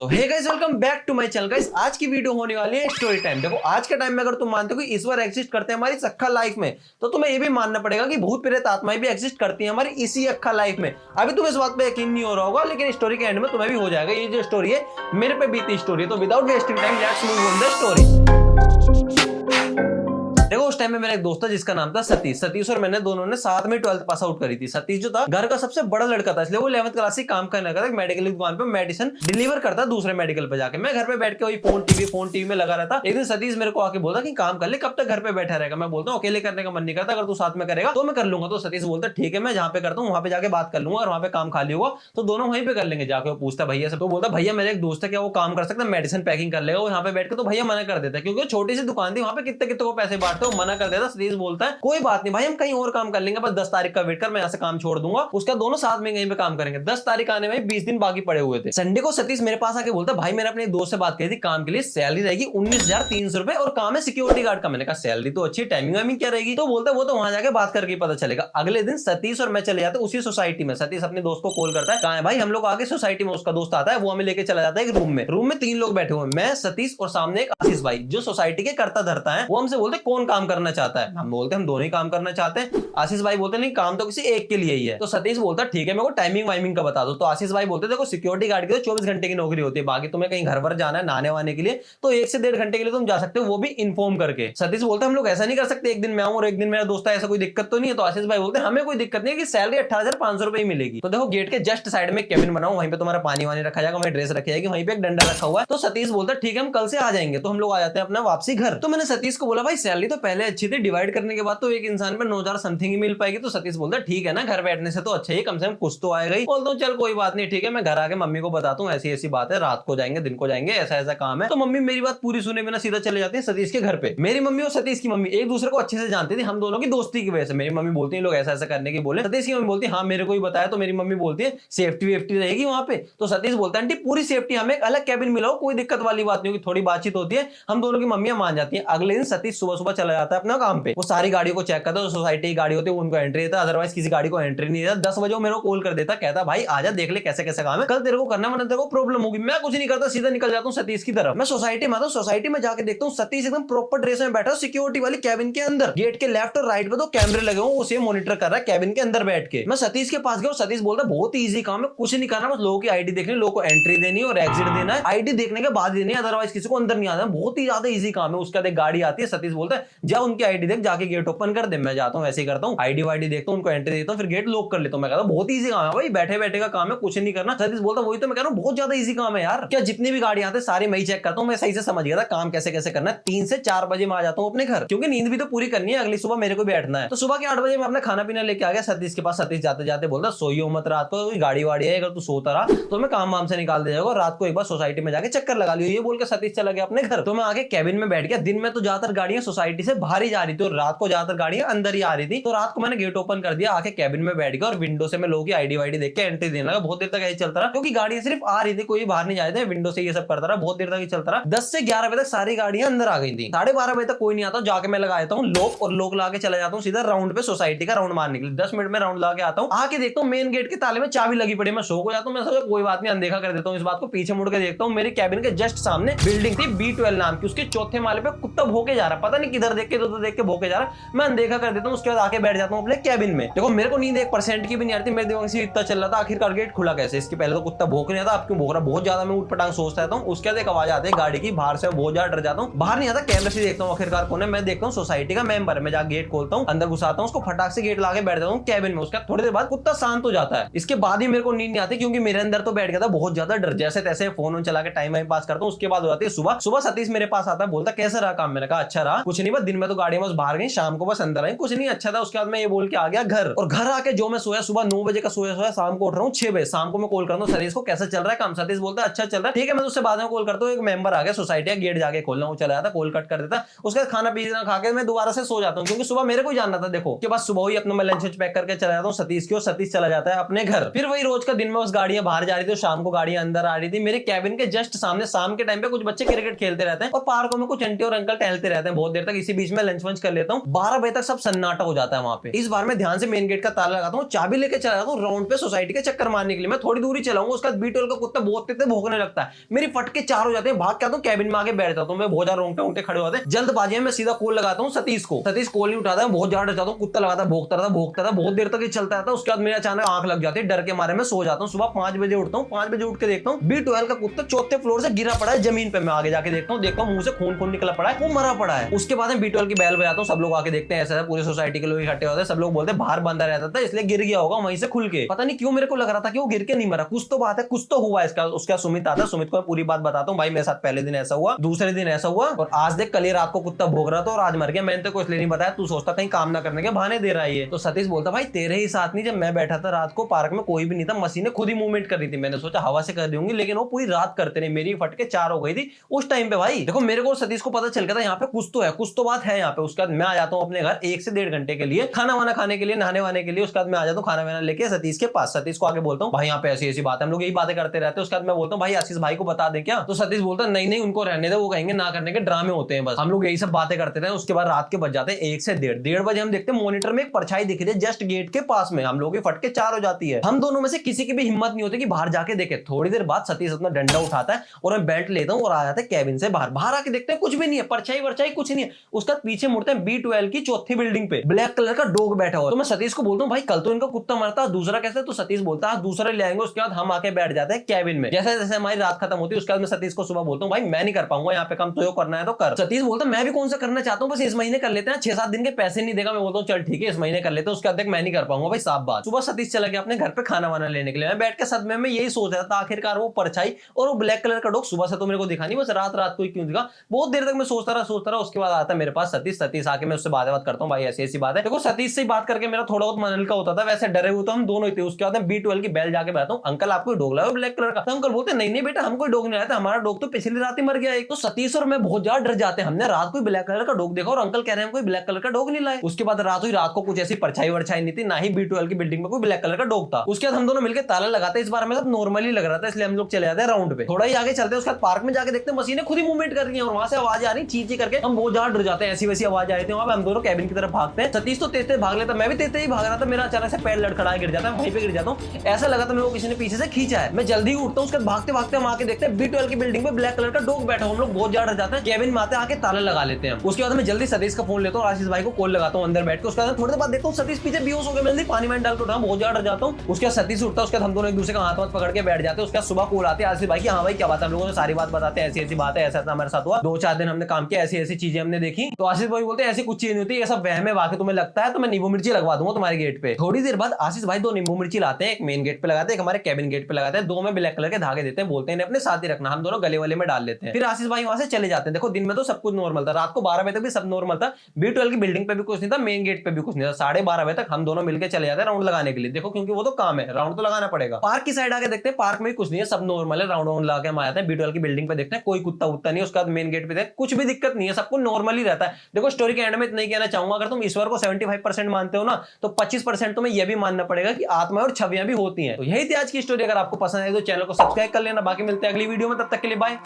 तो hey guys, welcome back to my channel. Guys, आज की वीडियो होने वाली है स्टोरी टाइम। देखो, आज के टाइम में अगर तुम मानते हो कि ईश्वर एग्जिस्ट करते हैं हमारी इस अक्खा लाइफ में, तो तुम्हें ये भी मानना पड़ेगा कि भूत प्रेत आत्माएं भी एग्जिस्ट करती हैं हमारी इसी अक्खा लाइफ में। अभी तुम्हें इस बात पे यकीन नहीं हो रहा होगा, लेकिन स्टोरी के एंड में तुम्हें भी हो जाएगा। ये जो स्टोरी है मेरे पे बीती स्टोरी है। तो without wasting time let's move on the story. देखो, उस टाइम में मेरा एक दोस्त था जिसका नाम था सतीश। सतीश और मैंने दोनों ने साथ में 12th पास आउट करी थी। सतीश जो था घर का सबसे बड़ा लड़का था, इसलिए वो 11th क्लास से काम करने लगा था। मेडिकल की दुकान पे मेडिसिन डिलीवर करता दूसरे मेडिकल पे जाके। मैं घर पे बैठ के वही फोन टीवी में लगा रहता। एक दिन सतीश मेरे को आके बोला कि काम कर ले, कब तक घर पे बैठा रहेगा। मैं बोलता हूँ अकेले करने का मन नहीं करता, अगर तू साथ में करेगा तो मैं कर लूंगा। तो सतीश बोलता ठीक है, मैं जहाँ पे करता हूँ वहां पे जाके बात कर लूंगा, और वहां पे काम खाली होगा तो दोनों वहीं पे कर लेंगे जाके। वो पूछता भैया से, तो बोलता भैया मेरे एक दोस्त है, क्या वो काम कर सकता है, मेडिसिन पैकिंग कर लेगा वो यहाँ पे बैठ के। तो भैया मना कर देता है, क्योंकि छोटी सी दुकान थी, वहां पे कितने कितने को पैसे बांटते, वो मना कर देता। सतीश बोलता है कोई बात नहीं भाई, हम कहीं और काम कर लेंगे, बस 10 तारीख का वेट कर, मैं यहाँ से काम छोड़ दूंगा, उसका दोनों साथ में कहीं पे काम करेंगे। 10 तारीख आने में 20 दिन बाकी पड़े हुए थे। संडे को सतीश मेरे पास आके बोलता भाई, मैंने अपने दोस्त से बात करी थी, काम के लिए सैलरी रहेगी 19,300 रुपए और काम है सिक्योरिटी गार्ड का। मैंने कहा सैलरी तो अच्छी, टाइमिंग क्या रहेगी? तो बोलता वो तो वहां जाके बात करके पता चलेगा। अगले दिन सतीश और मैं चले जाते उसी सोसाइटी में। सतीश अपने दोस्त को कॉल करता है, कहाँ है भाई? हम लोग आगे सोसाइटी में, उसका दोस्त आता है, वो हमें लेके चला जाता है एक रूम में 3 लोग बैठे हुए, मैं, सतीश और सामने एक आशीष भाई जो सोसाइटी के करता धरता है। वो हमसे बोलते कौन काम करना चाहता है? हम बोलते हम दोनों ही काम करना चाहते हैं। आशीष भाई बोलते नहीं, काम तो किसी एक के लिए ही है। तो सतीश बोलता ठीक है, मेरे को टाइमिंग वाइमिंग का बता दो। तो आशीष भाई बोलते देखो, सिक्योरिटी गार्ड की तो 24 घंटे की नौकरी होती है, बाकी तुम्हें कहीं घर पर जाना है नहाने वाने के लिए तो 1 से 1.5 घंटे के लिए तुम जा सकते हो, वो भी इन्फॉर्म करके। सतीश बोलते हम लोग ऐसा नहीं कर सकते, एक दिन मैं आऊं और एक दिन मेरा दोस्त है, ऐसा कोई दिक्कत तो नहीं है? तो आशीष भाई बोलते हमें कोई दिक्कत नहीं है कि सैलरी 18,500 रुपए ही मिलेगी। तो देखो, गेट के जस्ट साइड में केबिन बनाओ, वहीं पे तुम्हारा पानी वानी रखा जाएगा, वहीं ड्रेस रखी जाएगी, वहीं पे एक डंडा रखा हुआ है। तो सतीश बोलता ठीक है, हम कल से आ जाएंगे। तो हम लोग आ जाते हैं अपना वापसी घर। तो मैंने सतीश को बोला भाई सैलरी तो पहले अच्छी थी, डिवाइड करने के बाद तो एक इंसान पे 9,000 समथिंग ही मिल पाएगी। तो सतीश बोलता ठीक है ना, घर बैठने से तो अच्छा ही, कम से कम कुछ तो आएगा ही। बोलता हूँ चल कोई बात नहीं, ठीक है, मैं घर आके मम्मी को बताता हूँ ऐसी ऐसी बात है, रात को जाएंगे दिन को जाएंगे, ऐसा ऐसा काम है। तो मम्मी मेरी बात पूरी सुने बिना सीधा चले जाती है सतीश के घर पे। मेरी मम्मी और सतीश की मम्मी एक दूसरे को अच्छे से जानती थी, हम दोनों की दोस्ती की वजह से। मेरी मम्मी बोलती है लोग ऐसा ऐसा करने की बोले। सतीश की मम्मी बोलती है हाँ मेरे को ही बताया। तो मेरी मम्मी बोलती है सेफ्टी वेफ्टी रहेगी वहां पे? तो सतीश बोलता है आंटी पूरी सेफ्टी, हमें एक अलग कैबिन मिला हो, कोई दिक्कत वाली बात नहीं होगी, थोड़ी बातचीत होती है, हम दोनों की मम्मियां मान जाती है। अगले दिन सतीश सुबह सुबह चला जाता है अपना काम पे। वो सारी गाड़ियों को चेक करता है, सोसाइटी की गाड़ी होती है उनको एंट्री देता, अदरवाइज किसी गाड़ी को एंट्री नहीं देता। 10 बजे मेरे को कॉल कर देता, कहता भाई आजा देख ले कैसे कैसे काम है, कल तेरे को करना, वरना तेरे को प्रॉब्लम होगी। मैं कुछ नहीं करता, सीधा निकल जाता हूँ सतीश की तरफ। मैं सोसाइटी में आता हूँ, सोसाइटी में जाके देखता हूँ सतीश एकदम प्रॉपर ड्रेस में बैठा सिक्योरिटी वाली कैबिन के अंदर। गेट के लेफ्ट और राइट पे तो कैमरे लगे हुए, उसे मॉनिटर कर रहा है कैबिन के अंदर बैठ के। मैं सतीश के पास गया, सतीश बोलता बहुत ईजी काम है, कुछ नहीं करना, बस लोगों की आईडी देखनी, लोगों को एंट्री देनी और एग्जिट देना है, आईडी देखने के बाद देनी है, अदरवाइज किसी को अंदर नहीं आना। बहुत ही ज्यादा ईजी काम है। उसका देख गाड़ी आती है, सतीश बोलता है जा उनकी आईडी देख, जाके गेट ओपन कर दे। मैं जाता हूँ, ऐसे ही करता हूँ, आईडी वाईडी देखता हूँ, उनको एंट्री देता हूँ, फिर गेट लॉक कर लेता हूँ। मैं कहता हूँ बहुत ईजी काम है भाई, बैठे बैठे का काम है, कुछ नहीं करना। सतीश बोलता वही तो मैं कह रहा हूँ, बहुत ज्यादा ईजी काम है यार। क्या जितनी भी गाड़ियां आते सारे मैं ही चेक करता हूँ। मैं सही से समझ गया था काम कैसे कैसे करना है। 3 से 4 बजे मैं आ जाता हूँ अपने घर, क्योंकि नींद भी तो पूरी करनी है, अगली सुबह मेरे को बैठना है। तो सुबह के 8 बजे मैं अपना खाना पीना लेके आ गया सतीश के पास। सतीश जाते जाते बोलता सोइयो मत रात को, गाड़ी वाड़ी है, अगर तू सोता रहा तो मैं काम वाम से निकाल दे जाएगा, रात को एक बार सोसाइटी में जाके चक्कर लगा लियो। ये बोल के सतीश चला गया अपने घर। तो मैं आके कैबिन में बैठ गया। दिन में तो ज्यादातर गाड़ियां सोसाइटी से बाहर ही जा रही थी और रात को ज्यादातर गाड़ियां अंदर ही आ रही थी। तो रात को मैंने गेट ओपन कर दिया, आके कैबिन में बैठ गया और विंडो से मैं लोगों की आईडी वाईडी देख के एंट्री देने लगा। बहुत देर तक यही चलता रहा, क्योंकि गाड़ियां सिर्फ आ रही थी, कोई बाहर नहीं जा रहे थे, विंडो से ये सब करता रहा, बहुत देर तक ही चलता रहा। 10 से 11 बजे तक सारी गाड़ियां अंदर आ गई थी। 12:30 बजे तक कोई नहीं आता, जाके मैं लगा देता हूँ लॉक, और लॉक लगा के चला जाता हूँ सीधा राउंड पे, सोसाइटी का राउंड मारने के लिए। 10 मिनट में राउंड लगा के आता हूँ, आके देखता हूँ मेन गेट के ताले में चाबी लगी पड़ी। मैं शौक हो जाता हूँ, मैं सोचा कोई बात नहीं, अनदेखा कर देता हूँ इस बात को। पीछे मुड़ के देखता हूँ, मेरी कैबिन के जस्ट सामने बिल्डिंग थी B12 नाम की, उसके 4थे माले पे कुत्ता भौंके जा रहा, पता नहीं किधर देख के तो देख के भौंके जा रहा। मैं अनदेखा कर देता हूँ, उसके बाद आके बैठ जाता हूँ अपने कैबिन में। देखो मेरे को नींद 1% की भी नहीं आती, मेरे दिमाग से इतना चल रहा था आखिरकार गेट खुला कैसे। इसके पहले तो कुत्ता भौंक नहीं आता, अब क्यों भौंक रहा, बहुत ज्यादा मैं उठपटांग सोचता रहता हूँ। उसके बाद एक आवाज आती है गाड़ी की बाहर से, बहुत ज्यादा डर जाता हूँ। बाहर नहीं आता, कैमरे से देखता हूँ आखिरकार कौन है। मैं देखता हूँ सोसाइटी का मेंबर है। मैं जाकर गेट खोलता हूँ, अंदर घुसाता हूँ, उसको फटाक से गेट लाके बैठ जाता हूँ कैबिन में। उसका थोड़ी देर बाद कुत्ता शांत हो जाता है। इसके बाद ही मेरे को नींद नहीं आती, क्योंकि मेरे अंदर तो बैठ गया था बहुत ज्यादा डर। जैसे तैसे फोन चला के टाइम पास करता हूँ। उसके बाद हो जाती है सुबह। सुबह सतीश मेरे पास आता है, बोलता कैसा रहा काम? मैंने कहा अच्छा रहा, कुछ नहीं, बस दिन में तो गाड़ियां बस बाहर गई, शाम को बस अंदर आई, कुछ नहीं, अच्छा था। उसके बाद मैं ये बोल के आ गया घर। और घर आके जो मैं सोया, सुबह 9 बजे का सोया, शाम को उठ रहा हूँ 6 बजे। शाम को मैं कॉल करता हूँ सतीश को, कैसा चल रहा है काम? सतीश बोलता है अच्छा चल रहा है, ठीक है मैं तुझसे बाद में कॉल करता हूँ। एक मेंबर आ गया सोसाइटी का, गेट जाके खोलना, वो चला जाता, कॉल कट कर देता। उसके बाद खाना पीना खा के मैं दोबारा से सो जाता हूँ, क्योंकि सुबह मेरे को जानना था। देखो के बाद सुबह ही अपना मैं लंच पैक करके चला जाता हूँ सतीश की, और सतीश चला जाता है अपने घर। फिर वही रोज का दिन में बस गाड़ियां बाहर जा रही थी, शाम को गाड़ियां अंदर आ रही थी। मेरे कैबिन के जस्ट सामने शाम के टाइम पे कुछ बच्चे क्रिकेट खेलते रहते हैं, और पार्कों में कुछ आंटी और अंकल टहलते रहते हैं बहुत देर तक। इसी बीच में लंच वंच कर लेता हूँ। 12 बजे तक सब सन्नाटा हो जाता है वहां पे। इस बार मैं ध्यान से मेन गेट का ताला लगाता हूँ, चाबी लेके चला जाता हूँ राउंड पे सोसाइटी के चक्कर मारने के लिए। मैं थोड़ी दूरी चलाऊंगा, उसका B12 का कुत्ता बहुत तेज भौंकने लगता है, मेरी फटके 4 हो जाते हैं, भाग के आता हूँ कैबिन में आके बैठ जाता हूँ। मैं बहुत ज्यादा रोंगटे रोंगटे खड़े होते हैं। जल्दबाजी में मैं सीधा कॉल लगाता हूँ सतीश को। सतीश कॉल नहीं उठाता है, बहुत ज्यादा जाता हूँ, कुत्ता लगाता भौंकता था, बहुत देर तक चलता रहता है। उसके बाद मेरे अचानक आंख लग जाती है, डर के मारे मैं सो जाता हूँ। सुबह 5 बजे उठता हूँ, 5 बजे उठ के देखता हूँ B12 का कुत्ता 4थे फ्लोर से गिरा पड़ा है जमीन पे। मैं आगे जाके देखता हूँ मुंह से खून निकला पड़ा है, वो मरा पड़ा है। उसके बाद मैं B12 की बैल बजाता हूँ, सब लोग आके देखते हैं। ऐसा पूरी सोसाइटी के लोग इकट्ठे होते हैं, सब लोग बोलते हैं बाहर बंदा रहता था इसलिए गिर गया होगा वहीं से खुल के। पता नहीं क्यों मेरे को लग रहा था कि वो गिर के नहीं मरा, कुछ तो बात है, कुछ तो हुआ इसका। उसका सुमित आता है, सुमित को मैं पूरी बात बताता हूँ, भाई मेरे साथ पहले दिन ऐसा हुआ, दूसरे दिन ऐसा हुआ, और आज देख कल रात को कुत्ता भोग रहा था और आज मर गया। मैंने तो कुछ नहीं बताया, तू सोचता कहीं काम ना करने के बहाने दे रहा है ये। तो सतीश बोलता भाई तेरे ही साथ नहीं, जब मैं बैठा था रात को पार्क में कोई भी नहीं था, मशीनें खुद ही मूवमेंट कर रही थी। मैंने सोचा हवा से कर दी होंगी, लेकिन वो पूरी रात करते रहे, मेरी फटके 4 हो गई थी उस टाइम पे। भाई देखो मेरे को सतीश को पता चल गया था यहाँ पे कुछ तो है, कुछ तो बात है यहाँ पे। उसके बाद मैं आ जाता हूँ अपने घर 1 से 1.5 घंटे के लिए खाना वाना खाने के लिए, नहाने वाने के लिए। उसके बाद मैं आ जाता हूँ खाना वाना लेके सतीश के पास। सतीश को आके बोलता हूँ भाई यहाँ पे ऐसी ऐसी बात है, हम लोग यही बातें करते रहते हैं। उसके बाद मैं बोलता हूँ भाई आशीष भाई को बता दें क्या? तो सतीश बोलता है नहीं उनको रहने दे, वो कहेंगे ना करने के ड्रामे होते हैं, बस हम लोग यही सब बातें करते रहे। उसके बाद रात के बज जाते हैं 1 से 1.5 बजे। हम देखते हैं मॉनिटर में एक परछाई दिख रही है जस्ट गेट के पास में, हम लोग की फटके 4 हो जाती है। हम दोनों में से किसी की भी हिम्मत नहीं होती कि बाहर जाके देखे। थोड़ी देर बाद सतीश अपना डंडा उठाता है और मैं बेल्ट लेता हूँ और आ जाता है कैबिन से बाहर। बाहर आके देखते हैं कुछ भी नहीं है, परछाई वर्छाई कुछ नहीं है। उसका पीछे मुड़ते हैं B12 की 4थी बिल्डिंग पे ब्लैक कलर का डॉग बैठा हुआ। तो मैं सतीश को बोलता हूँ भाई कल तो इनका कुत्ता मरता, दूसरा कैसे? तो सतीश बोलता है दूसरा ले आएंगे। उसके बाद हम आके बैठ जाते हैं कैबिन में। जैसे जैसे हमारी रात खत्म होती है उसके बाद मैं सतीश को सुबह बोलता हूँ भाई मैं नहीं कर पाऊंगा यहाँ पे काम, तो करना है तो कर। सतीश बोलता है मैं भी कौन सा करना चाहता हूँ, बस इस महीने कर लेते हैं, 6-7 दिन के पैसे नहीं देगा। मैं बोलता हूँ चल ठीक है इस महीने कर लेते हैं। उसके बाद मैं नहीं कर पाऊंगा भाई, साफ बात। सुबह सतीश चला गया अपने घर पे खाना वाना लेने के लिए। मैं बैठ के सदमे में यही सोच रहा था आखिरकार वो परछाई और वो ब्लैक कलर का डॉग सुबह से तो मेरे को दिखा नहीं, बस रात को ही क्यों दिखा। बहुत देर तक मैं सोचता रहा। उसके बाद आता है मेरे पास सतीश आके मैं उससे बात करता हूँ भाई ऐसी ऐसी बात है। देखो सतीश से बात करके मेरा थोड़ा बहुत मन हल्का होता था, वैसे डरे हुए तो हम दोनों ही थे। उसके बाद B12 की बैल जाके बैठता हूँ, अंकल आपको डॉग लाया ब्लैक कलर का? तो अंकल बोलते नहीं बेटा हमको डॉग नहीं आया था, हमारा डॉग तो पिछली रात ही मर गया। एक तो सतीश और मैं बहुत ज्यादा डर जाते हैं, हमने रात को ब्लैक कलर का डॉग देखा और अंकल कह रहे हैं कोई ब्लैक कलर का डॉग नहीं लाए। उसके बाद रात को कुछ ऐसी परछाई वर्छाई नहीं थी, ना ही B12 की बिल्डिंग में कोई ब्लैक कलर का डॉग था। उसके बाद हम दोनों मिलकर ताला लगाते। इस बार हमें सब नॉर्मली लग रहा था इसलिए हम लोग चले जाते हैं राउंड पे। थोड़ा ही आगे चलते हैं, उसके बाद पार्क में जाके देखते हैं मशीनें खुद ही मूवमेंट कर रही हैं और वहां से आवाज आ रही चींची करके। हम बहुत ज्यादा डर जाते हैं, ऐसी वैसी आवाज आई थी वहां पे। हम दोनों कैबिन की तरफ भागते हैं। सतीश तो तेज भाग लेता, मैं भी तेज ही भाग रहा था। मेरा अचानक से पैर लड़खड़ा गिर जाता है, वहीं पे गिर जाता हूँ। ऐसा लगा था मेरे को किसी ने पीछे से खींचा है। मैं जल्दी उठता हूँ, उसके भागते भागते हम आके देखते हैं B12 की बिल्डिंग में ब्लैक कलर का डॉग बैठा। हम लोग बहुत ज्यादा डर जाते हैं, कैबिन में आते आके ताला लगा लेते हैं। उसके बाद मैं जल्दी सतीश का फोन लेता हूँ, आशीष भाई को कॉल लगाता हूँ अंदर बैठ के। उसके बाद थोड़ी देर बाद देखता हूँ सतीश पीछे बेहोश हो गया। मैं जल्दी पानी में डाल के उठा, बहुत ज्यादा डर जाता हूँ। उसके बाद सतीश उठता है, उसके बाद हम दोनों एक दूसरे का हाथ पकड़ के बैठ जाते हैं। उसके बाद सुबह कॉल आते हैं आशीष भाई की, हाँ भाई क्या बात है? हम लोगों ने सारी बात बताते हैं, ऐसी ऐसी बात है, ऐसा हमारे साथ हुआ, 2-4 दिन हमने काम किया, ऐसी ऐसी चीजें हमने देखी। तो आशीष भाई बोलते हैं ऐसी कुछ चीज नहीं होती, ये सब वहम है, वाकई तुम्हें लगता है तो मैं नींबू मिर्ची लगवा दूंगा तुम्हारे गेट पे। थोड़ी देर बाद आशीष भाई 2 नींबू मिर्ची लाते हैं, एक मेन गेट पे लगाते हैं, एक हमारे कैबिन गेट पे लगाते हैं। 2 में ब्लैक कलर के धागे देते हैं, बोलते हैं अपने साथ ही रखना। हम दोनों गले वाले में डाल लेते हैं। फिर आशीष भाई वहां से चले जाते हैं। देखो दिन में तो सब कुछ नॉर्मल था, रात को 12 बजे तक भी सब नॉर्मल था। B12 की बिल्डिंग पे भी कुछ नहीं था, मेन गेट पे भी कुछ नहीं था। 12:30 बजे तक हम दोनों मिलकर चले जाते हैं राउंड लगाने के लिए। देखो क्योंकि वो तो काम है, राउंड तो लगाना पड़ेगा। पार्क की साइड आके देखते हैं, पार्क में कुछ नहीं है, सब नॉर्मल है। राउंड लगा के हम आते हैं B12 की बिल्डिंग पे, देखते हैं कोई कुत्ता उत्ता नहीं। उसके बाद मेन गेट पे कुछ भी दिक्कत नहीं है, सब कुछ नॉर्मली रहता है। देखो स्टोरी के एंड में इतना ही कहना चाहूंगा, अगर तुम ईश्वर को 75% मानते हो ना, तो 25% तुम्हें यह भी मानना पड़ेगा कि आत्मा और छवियां भी होती हैं। तो यही थी आज की स्टोरी। अगर आपको पसंद है तो चैनल को सब्सक्राइब कर लेना। बाकी मिलते हैं अगली वीडियो में, तब तक के लिए बाय।